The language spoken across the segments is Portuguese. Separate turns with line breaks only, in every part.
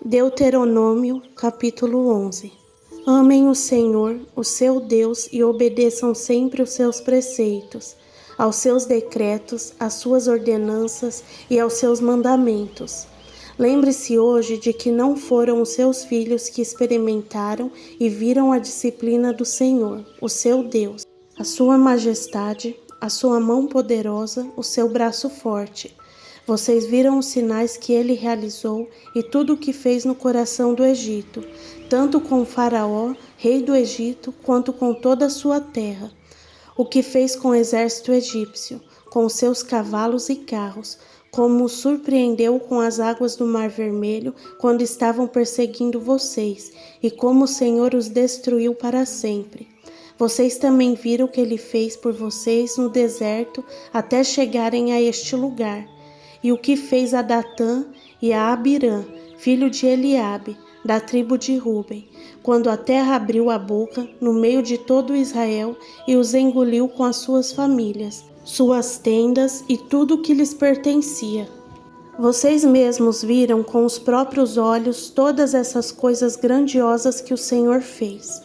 Deuteronômio, capítulo 11. Amem o Senhor, o seu Deus, e obedeçam sempre os seus preceitos, aos seus decretos, às suas ordenanças e aos seus mandamentos. Lembre-se hoje de que não foram os seus filhos que experimentaram e viram a disciplina do Senhor, o seu Deus, a sua majestade, a sua mão poderosa, o seu braço forte. Vocês viram os sinais que ele realizou e tudo o que fez no coração do Egito, tanto com Faraó, rei do Egito, quanto com toda a sua terra. O que fez com o exército egípcio, com os seus cavalos e carros, como os surpreendeu com as águas do Mar Vermelho quando estavam perseguindo vocês, e como o Senhor os destruiu para sempre. Vocês também viram o que ele fez por vocês no deserto até chegarem a este lugar. E o que fez a Datã e a Abirã, filho de Eliabe, da tribo de Ruben, quando a terra abriu a boca no meio de todo Israel e os engoliu com as suas famílias, suas tendas e tudo o que lhes pertencia. Vocês mesmos viram com os próprios olhos todas essas coisas grandiosas que o Senhor fez.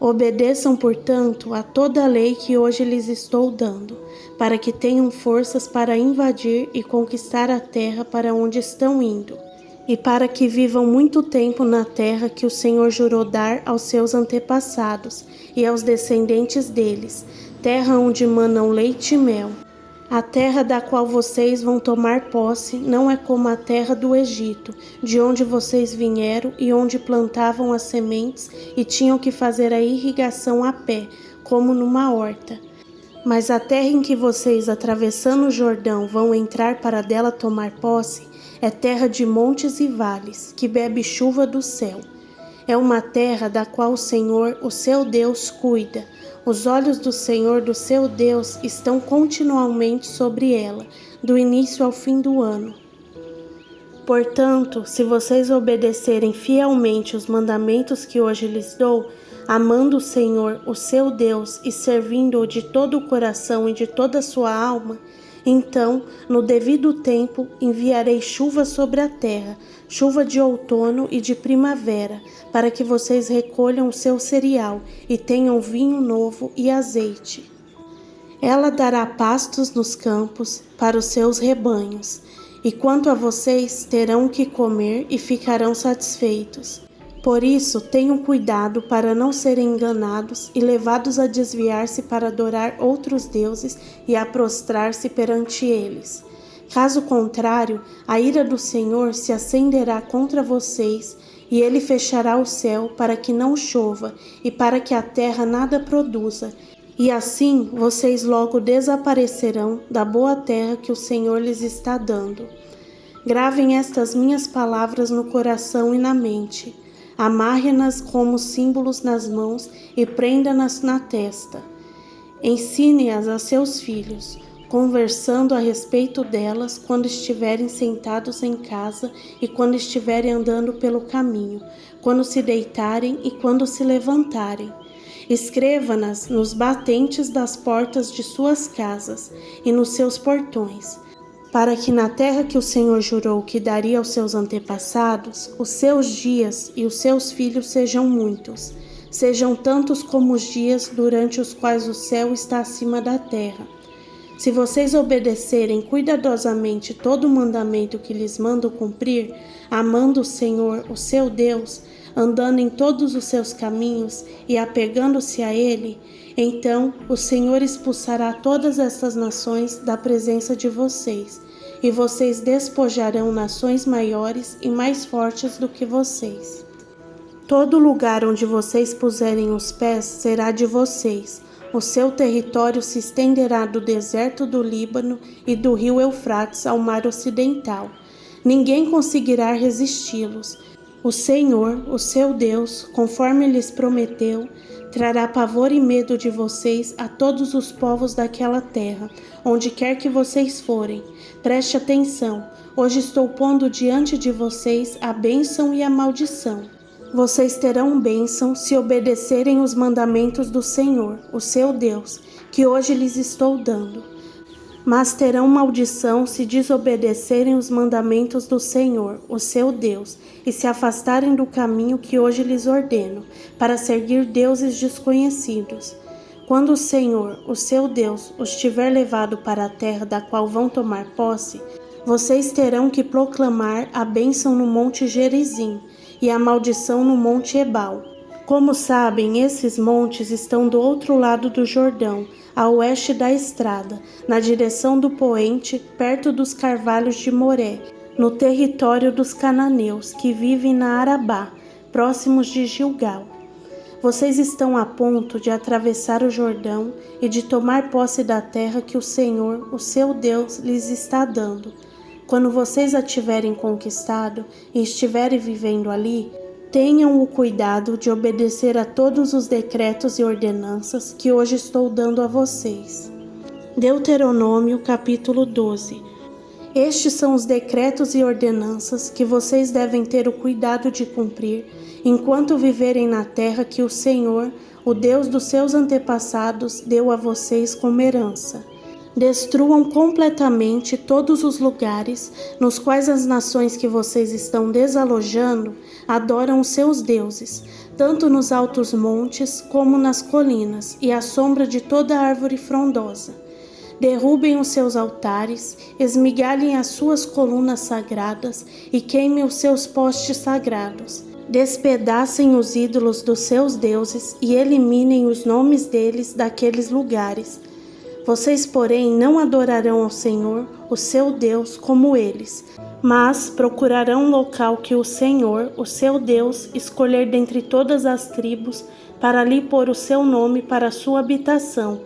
Obedeçam, portanto, a toda a lei que hoje lhes estou dando, para que tenham forças para invadir e conquistar a terra para onde estão indo, e para que vivam muito tempo na terra que o Senhor jurou dar aos seus antepassados e aos descendentes deles, terra onde manam leite e mel. A terra da qual vocês vão tomar posse não é como a terra do Egito, de onde vocês vieram e onde plantavam as sementes e tinham que fazer a irrigação a pé, como numa horta. Mas a terra em que vocês, atravessando o Jordão, vão entrar para dela tomar posse, é terra de montes e vales, que bebe chuva do céu. É uma terra da qual o Senhor, o seu Deus, cuida. Os olhos do Senhor, do seu Deus, estão continuamente sobre ela, do início ao fim do ano. Portanto, se vocês obedecerem fielmente os mandamentos que hoje lhes dou, amando o Senhor, o seu Deus, e servindo-o de todo o coração e de toda a sua alma, então, no devido tempo, enviarei chuva sobre a terra, chuva de outono e de primavera, para que vocês recolham o seu cereal e tenham vinho novo e azeite. Ela dará pastos nos campos para os seus rebanhos, e quanto a vocês, terão o que comer e ficarão satisfeitos. Por isso, tenham cuidado para não serem enganados e levados a desviar-se para adorar outros deuses e a prostrar-se perante eles. Caso contrário, a ira do Senhor se acenderá contra vocês, e ele fechará o céu para que não chova e para que a terra nada produza, e assim vocês logo desaparecerão da boa terra que o Senhor lhes está dando. Gravem estas minhas palavras no coração e na mente. Amarre-nas como símbolos nas mãos e prenda-nas na testa. Ensine-as a seus filhos, conversando a respeito delas quando estiverem sentados em casa e quando estiverem andando pelo caminho, quando se deitarem e quando se levantarem. Escreva-nas nos batentes das portas de suas casas e nos seus portões, para que na terra que o Senhor jurou que daria aos seus antepassados, os seus dias e os seus filhos sejam muitos, sejam tantos como os dias durante os quais o céu está acima da terra. Se vocês obedecerem cuidadosamente todo o mandamento que lhes mando cumprir, amando o Senhor, o seu Deus, andando em todos os seus caminhos e apegando-se a Ele, então o Senhor expulsará todas essas nações da presença de vocês, e vocês despojarão nações maiores e mais fortes do que vocês. Todo lugar onde vocês puserem os pés será de vocês. O seu território se estenderá do deserto do Líbano e do rio Eufrates ao mar ocidental. Ninguém conseguirá resisti-los. O Senhor, o seu Deus, conforme lhes prometeu, trará pavor e medo de vocês a todos os povos daquela terra, onde quer que vocês forem. Preste atenção, hoje estou pondo diante de vocês a bênção e a maldição. Vocês terão bênção se obedecerem os mandamentos do Senhor, o seu Deus, que hoje lhes estou dando. mas terão maldição se desobedecerem os mandamentos do Senhor, o seu Deus, e se afastarem do caminho que hoje lhes ordeno, para seguir deuses desconhecidos. Quando o Senhor, o seu Deus, os tiver levado para a terra da qual vão tomar posse, vocês terão que proclamar a bênção no monte Gerizim e a maldição no monte Ebal. Como sabem, esses montes estão do outro lado do Jordão, a oeste da estrada, na direção do poente, perto dos carvalhos de Moré, no território dos cananeus, que vivem na Arabá, próximos de Gilgal. Vocês estão a ponto de atravessar o Jordão e de tomar posse da terra que o Senhor, o seu Deus, lhes está dando. Quando vocês a tiverem conquistado e estiverem vivendo ali, tenham o cuidado de obedecer a todos os decretos e ordenanças que hoje estou dando a vocês. Deuteronômio capítulo 12. Estes são os decretos e ordenanças que vocês devem ter o cuidado de cumprir enquanto viverem na terra que o Senhor, o Deus dos seus antepassados, deu a vocês como herança. Destruam completamente todos os lugares nos quais as nações que vocês estão desalojando adoram os seus deuses, tanto nos altos montes como nas colinas e à sombra de toda árvore frondosa. Derrubem os seus altares, esmigalhem as suas colunas sagradas e queimem os seus postes sagrados. Despedacem os ídolos dos seus deuses e eliminem os nomes deles daqueles lugares. Vocês, porém, não adorarão ao Senhor, o seu Deus, como eles, mas procurarão um local que o Senhor, o seu Deus, escolher dentre todas as tribos, para ali pôr o seu nome para a sua habitação.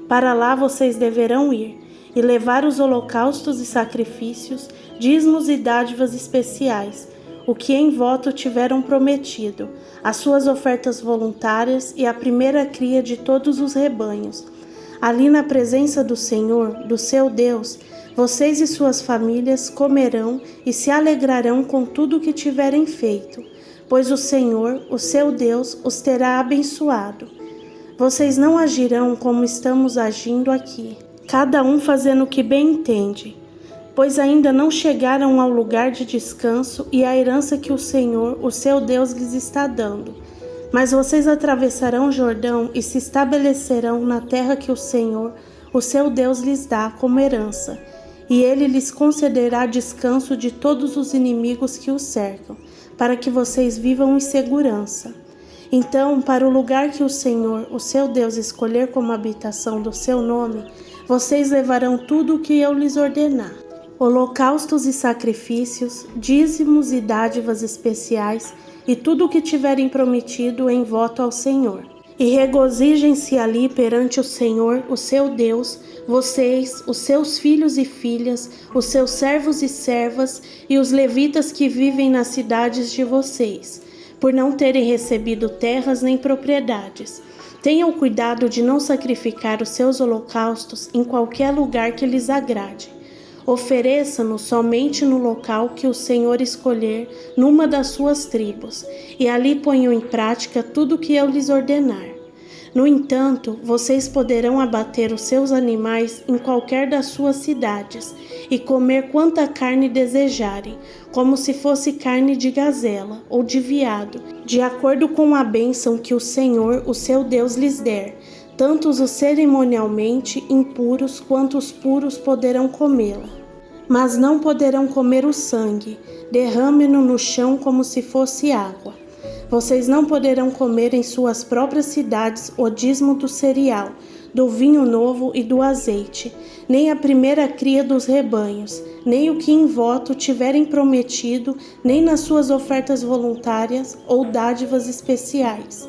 Para lá vocês deverão ir, e levar os holocaustos e sacrifícios, dízimos e dádivas especiais, o que em voto tiveram prometido, as suas ofertas voluntárias e a primeira cria de todos os rebanhos. Ali na presença do Senhor, do seu Deus, vocês e suas famílias comerão e se alegrarão com tudo o que tiverem feito, pois o Senhor, o seu Deus, os terá abençoado. Vocês não agirão como estamos agindo aqui, cada um fazendo o que bem entende, pois ainda não chegaram ao lugar de descanso e à herança que o Senhor, o seu Deus, lhes está dando. Mas vocês atravessarão o Jordão e se estabelecerão na terra que o Senhor, o seu Deus, lhes dá como herança, e ele lhes concederá descanso de todos os inimigos que os cercam, para que vocês vivam em segurança. Então, para o lugar que o Senhor, o seu Deus, escolher como habitação do seu nome, vocês levarão tudo o que eu lhes ordenar: holocaustos e sacrifícios, dízimos e dádivas especiais, e tudo o que tiverem prometido em voto ao Senhor. E regozijem-se ali perante o Senhor, o seu Deus, vocês, os seus filhos e filhas, os seus servos e servas, e os levitas que vivem nas cidades de vocês, por não terem recebido terras nem propriedades. Tenham cuidado de não sacrificar os seus holocaustos em qualquer lugar que lhes agrade. Ofereça-no somente no local que o Senhor escolher numa das suas tribos, e ali ponham em prática tudo o que eu lhes ordenar. No entanto, vocês poderão abater os seus animais em qualquer das suas cidades, e comer quanta carne desejarem, como se fosse carne de gazela ou de veado, de acordo com a bênção que o Senhor, o seu Deus, lhes der. Tanto os cerimonialmente impuros quanto os puros poderão comê-la. Mas não poderão comer o sangue, derrame-no no chão como se fosse água. Vocês não poderão comer em suas próprias cidades o dízimo do cereal, do vinho novo e do azeite, nem a primeira cria dos rebanhos, nem o que em voto tiverem prometido, nem nas suas ofertas voluntárias ou dádivas especiais.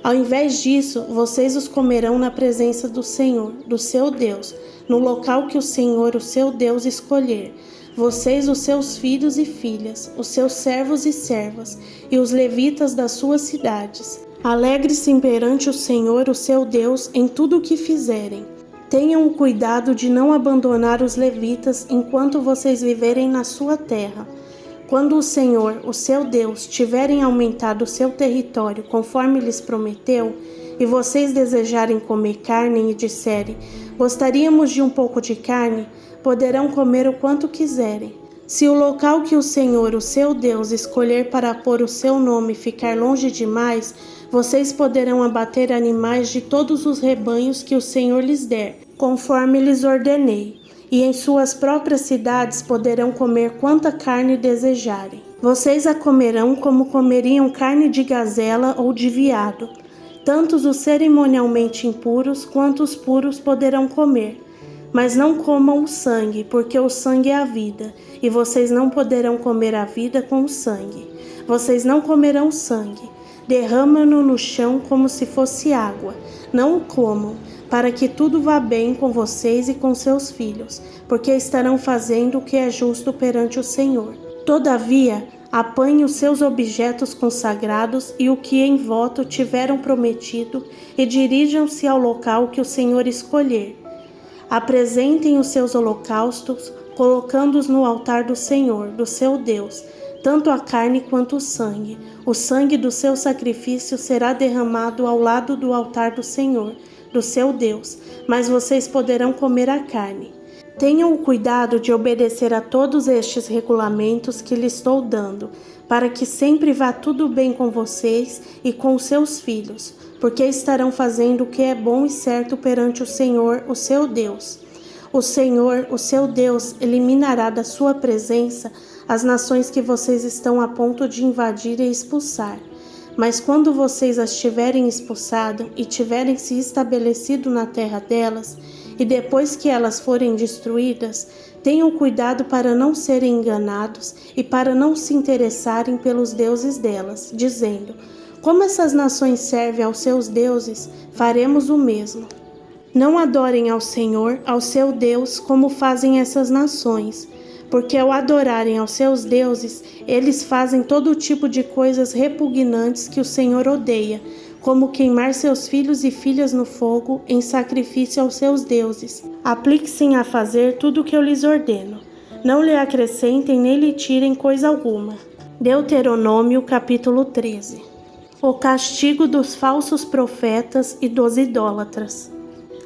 Ao invés disso, vocês os comerão na presença do Senhor, do seu Deus, no local que o Senhor, o seu Deus, escolher. Vocês, os seus filhos e filhas, os seus servos e servas, e os levitas das suas cidades. Alegre-se perante o Senhor, o seu Deus, em tudo o que fizerem. Tenham o cuidado de não abandonar os levitas enquanto vocês viverem na sua terra. Quando o Senhor, o seu Deus, tiverem aumentado o seu território conforme lhes prometeu, e vocês desejarem comer carne e disserem: gostaríamos de um pouco de carne, poderão comer o quanto quiserem. Se o local que o Senhor, o seu Deus, escolher para pôr o seu nome ficar longe demais, vocês poderão abater animais de todos os rebanhos que o Senhor lhes der, conforme lhes ordenei, e em suas próprias cidades poderão comer quanta carne desejarem. Vocês a comerão como comeriam carne de gazela ou de veado. Tanto os cerimonialmente impuros quanto os puros poderão comer. Mas não comam o sangue, porque o sangue é a vida, e vocês não poderão comer a vida com o sangue. Vocês não comerão sangue. Derramam-no no chão como se fosse água. Não o comam, para que tudo vá bem com vocês e com seus filhos, porque estarão fazendo o que é justo perante o Senhor. Todavia, apanhem os seus objetos consagrados e o que em voto tiveram prometido, e dirijam-se ao local que o Senhor escolher. Apresentem os seus holocaustos, colocando-os no altar do Senhor, do seu Deus, tanto a carne quanto o sangue. O sangue do seu sacrifício será derramado ao lado do altar do Senhor, do seu Deus, mas vocês poderão comer a carne. Tenham o cuidado de obedecer a todos estes regulamentos que lhes estou dando, para que sempre vá tudo bem com vocês e com seus filhos, porque estarão fazendo o que é bom e certo perante o Senhor, o seu Deus. O Senhor, o seu Deus, eliminará da sua presença as nações que vocês estão a ponto de invadir e expulsar. Mas quando vocês as tiverem expulsado e tiverem se estabelecido na terra delas, e depois que elas forem destruídas, tenham cuidado para não serem enganados e para não se interessarem pelos deuses delas, dizendo: como essas nações servem aos seus deuses, faremos o mesmo. Não adorem ao Senhor, ao seu Deus, como fazem essas nações, porque ao adorarem aos seus deuses, eles fazem todo tipo de coisas repugnantes que o Senhor odeia, como queimar seus filhos e filhas no fogo em sacrifício aos seus deuses. Aplique-se a fazer tudo o que eu lhes ordeno. Não lhe acrescentem nem lhe tirem coisa alguma. Deuteronômio capítulo 13. O castigo dos falsos profetas e dos idólatras.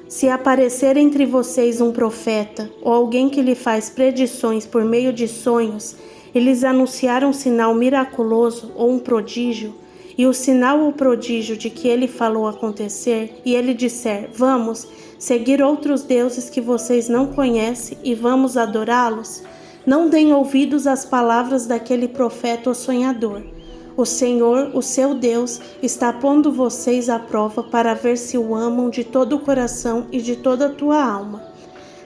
Se aparecer entre vocês um profeta ou alguém que lhe faz predições por meio de sonhos e lhes anunciar um sinal miraculoso ou um prodígio, e o sinal ou prodígio de que ele falou acontecer, e ele disser: vamos seguir outros deuses que vocês não conhecem e vamos adorá-los, não deem ouvidos às palavras daquele profeta ou sonhador. O Senhor, o seu Deus, está pondo vocês à prova para ver se o amam de todo o coração e de toda a tua alma.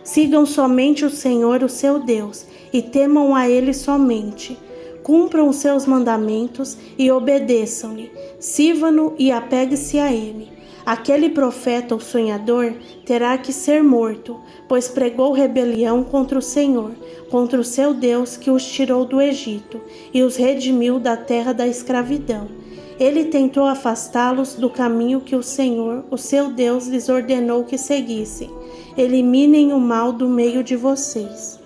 Sigam somente o Senhor, o seu Deus, e temam a Ele somente. Cumpram os seus mandamentos e obedeçam-lhe. Sirva-no e apegue-se a Ele. Aquele profeta ou sonhador terá que ser morto, pois pregou rebelião contra o Senhor, contra o seu Deus que os tirou do Egito e os redimiu da terra da escravidão. Ele tentou afastá-los do caminho que o Senhor, o seu Deus, lhes ordenou que seguissem. Eliminem o mal do meio de vocês.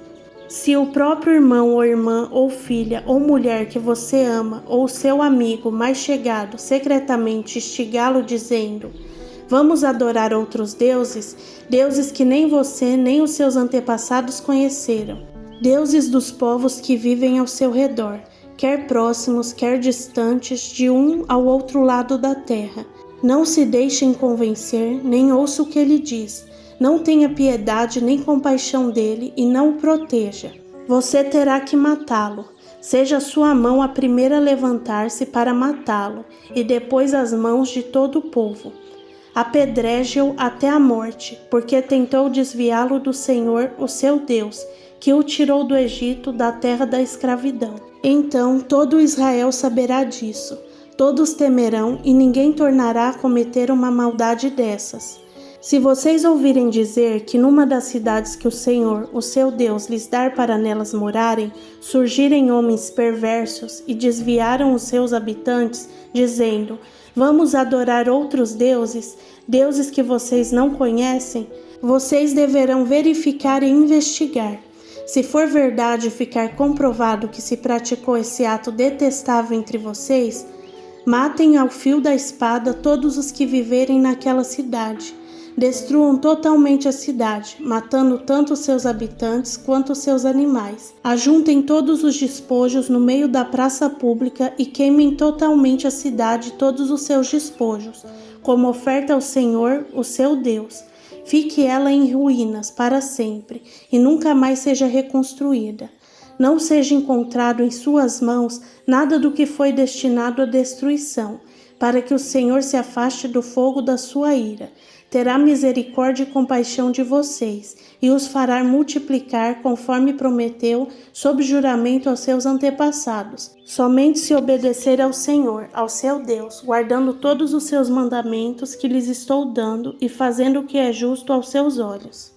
Se o próprio irmão ou irmã ou filha ou mulher que você ama ou seu amigo mais chegado secretamente instigá-lo dizendo: vamos adorar outros deuses, deuses que nem você nem os seus antepassados conheceram, deuses dos povos que vivem ao seu redor, quer próximos, quer distantes, de um ao outro lado da terra. Não se deixem convencer, nem ouça o que ele diz. Não tenha piedade nem compaixão dele e não o proteja. Você terá que matá-lo. Seja sua mão a primeira a levantar-se para matá-lo, e depois as mãos de todo o povo. Apedreje-o até a morte, porque tentou desviá-lo do Senhor, o seu Deus, que o tirou do Egito, da terra da escravidão. Então todo Israel saberá disso. Todos temerão e ninguém tornará a cometer uma maldade dessas. Se vocês ouvirem dizer que numa das cidades que o Senhor, o seu Deus, lhes dar para nelas morarem, surgirem homens perversos e desviaram os seus habitantes, dizendo: vamos adorar outros deuses, deuses que vocês não conhecem, vocês deverão verificar e investigar. Se for verdade ficar comprovado que se praticou esse ato detestável entre vocês, Matem ao fio da espada todos os que viverem naquela cidade. Destruam totalmente a cidade, matando tanto os seus habitantes quanto os seus animais. Ajuntem todos os despojos no meio da praça pública e queimem totalmente a cidade e todos os seus despojos, como oferta ao Senhor, o seu Deus. Fique ela em ruínas para sempre e nunca mais seja reconstruída. Não seja encontrado em suas mãos nada do que foi destinado à destruição, para que o Senhor se afaste do fogo da sua ira. Terá misericórdia e compaixão de vocês, e os fará multiplicar, conforme prometeu, sob juramento aos seus antepassados. Somente se obedecer ao Senhor, ao seu Deus, guardando todos os seus mandamentos que lhes estou dando e fazendo o que é justo aos seus olhos.